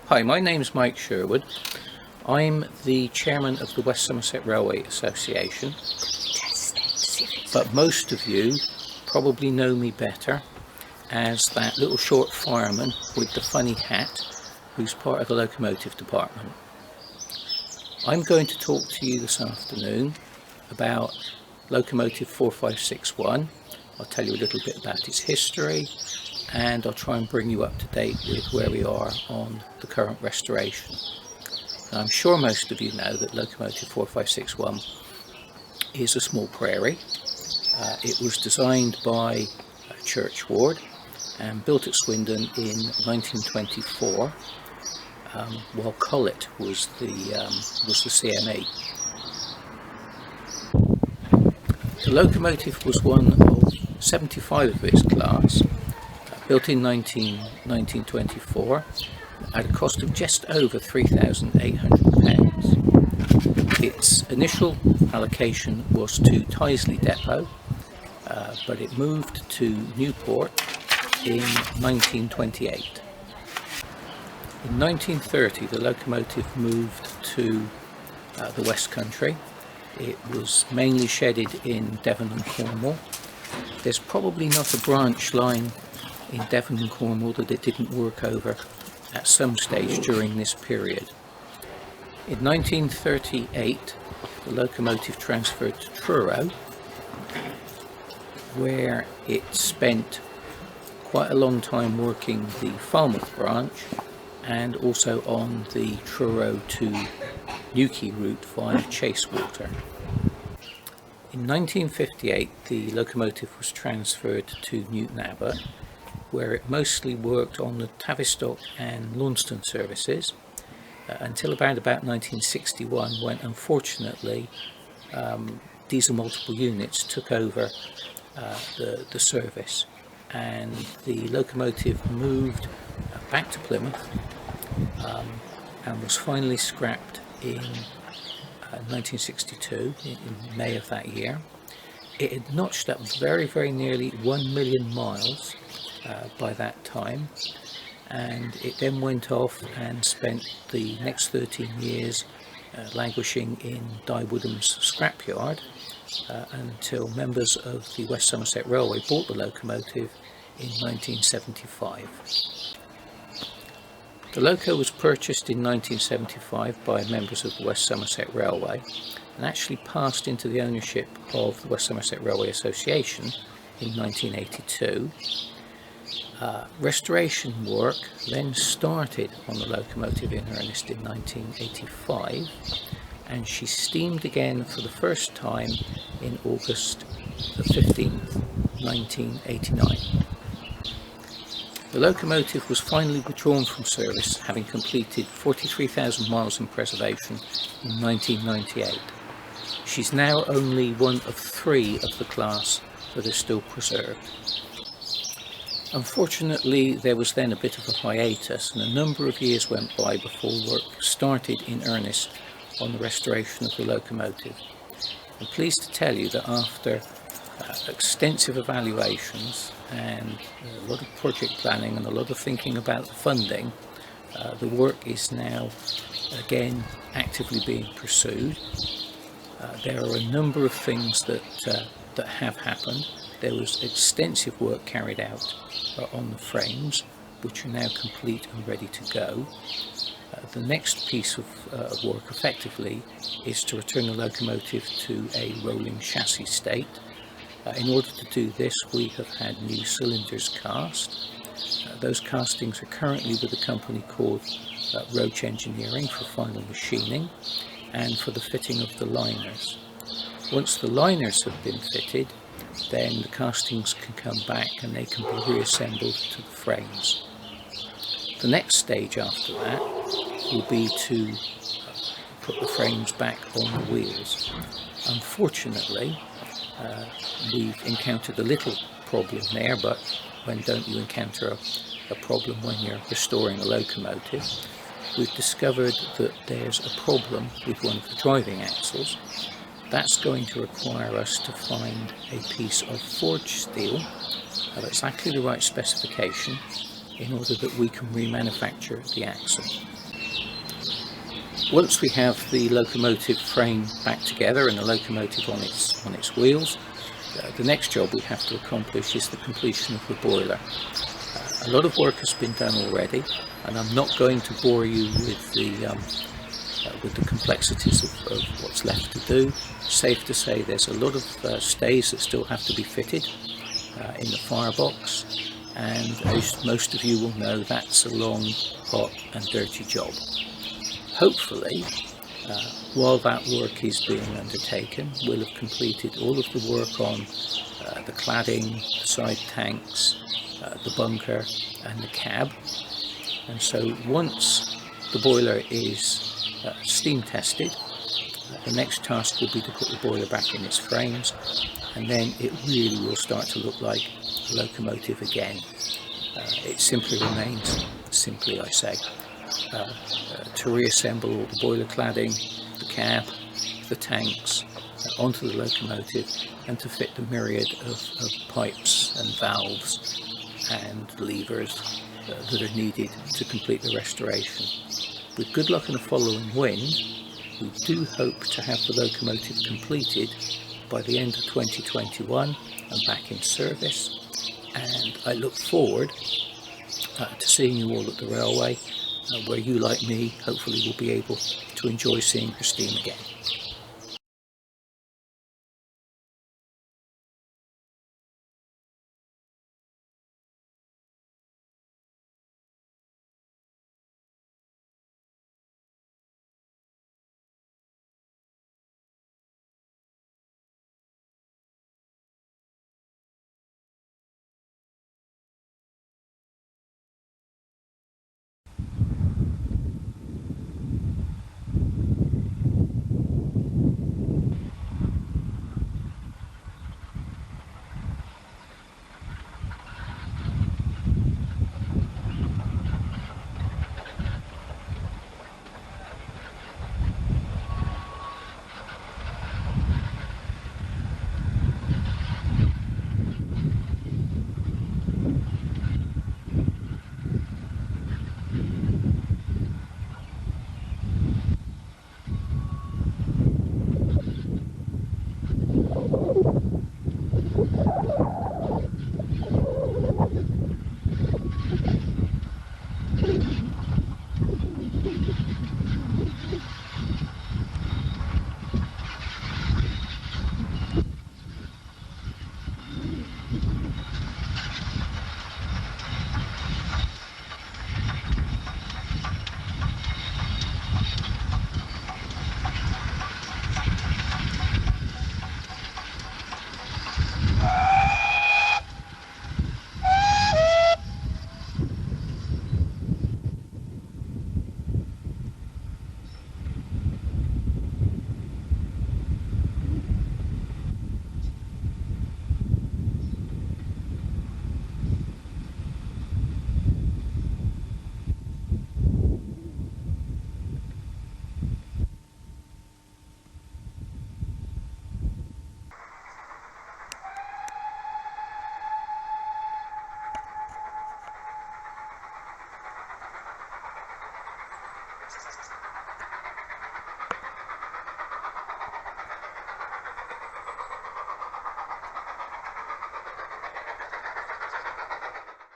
Hi, my name's Mike Sherwood. I'm the chairman of the West Somerset Railway Association, but most of you probably know me better as that little short fireman with the funny hat who's part of the locomotive department. I'm going to talk to you this afternoon about locomotive 4561. I'll tell you a little bit about its history, and I'll try and bring you up to date with where we are on the current restoration. Now, I'm sure most of you know that locomotive 4561 is a small prairie. It was designed by Church Ward and built at Swindon in 1924, while Collet was the CME. The locomotive was one of 75 of its class, built in 1924 at a cost of just over £3,800. Its initial allocation was to Tyseley Depot, but it moved to Newport in 1928. In 1930 the locomotive moved to the West Country. It was mainly shedded in Devon and Cornwall. There's probably not a branch line in Devon and Cornwall that it didn't work over at some stage during this period. In 1938 the locomotive transferred to Truro, where it spent quite a long time working the Falmouth branch and also on the Truro to Newquay route via Chasewater. In 1958 the locomotive was transferred to Newton Abbot, where it mostly worked on the Tavistock and Launceston services until about 1961, when unfortunately diesel multiple units took over the service, and the locomotive moved back to Plymouth and was finally scrapped in 1962, in May of that year. It had notched up very nearly 1 million miles by that time, and it then went off and spent the next 13 years languishing in Di Woodham's scrapyard until members of the West Somerset Railway bought the locomotive in 1975. The loco was purchased in 1975 by members of the West Somerset Railway and actually passed into the ownership of the West Somerset Railway Association in 1982. Restoration work then started on the locomotive in earnest in 1985, and she steamed again for the first time in August the 15th, 1989. The locomotive was finally withdrawn from service, having completed 43,000 miles in preservation in 1998. She's now only one of 3 of the class that are still preserved. Unfortunately, there was then a bit of a hiatus, and a number of years went by before work started in earnest on the restoration of the locomotive. I'm pleased to tell you that after extensive evaluations and a lot of project planning and a lot of thinking about the funding, the work is now again actively being pursued. There are a number of things that have happened. There was extensive work carried out on the frames, which are now complete and ready to go. The next piece of work effectively is to return the locomotive to a rolling chassis state. In order to do this, we have had new cylinders cast. Those castings are currently with a company called Roach Engineering for final machining and for the fitting of the liners. Once the liners have been fitted, then the castings can come back and they can be reassembled to the frames. The next stage after that will be to put the frames back on the wheels. Unfortunately, we've encountered a little problem there, but when don't you encounter a problem when you're restoring a locomotive? We've discovered that there's a problem with one of the driving axles. That's going to require us to find a piece of forged steel of exactly the right specification in order that we can remanufacture the axle. Once we have the locomotive frame back together and the locomotive on its wheels, the next job we have to accomplish is the completion of the boiler. A lot of work has been done already, and I'm not going to bore you with the complexities of what's left to do. Safe to say there's a lot of stays that still have to be fitted in the firebox, and as most of you will know, that's a long, hot and dirty job. Hopefully, while that work is being undertaken, we'll have completed all of the work on the cladding, the side tanks, the bunker and the cab. And so once the boiler is steam tested, the next task will be to put the boiler back in its frames, and then it really will start to look like a locomotive again. It simply remains, simply I say, to reassemble all the boiler cladding, the cab, the tanks onto the locomotive, and to fit the myriad of pipes and valves and levers that are needed to complete the restoration. With good luck and a following wind, we do hope to have the locomotive completed by the end of 2021 and back in service, and I look forward to seeing you all at the railway, where you, like me, hopefully will be able to enjoy seeing her steam again.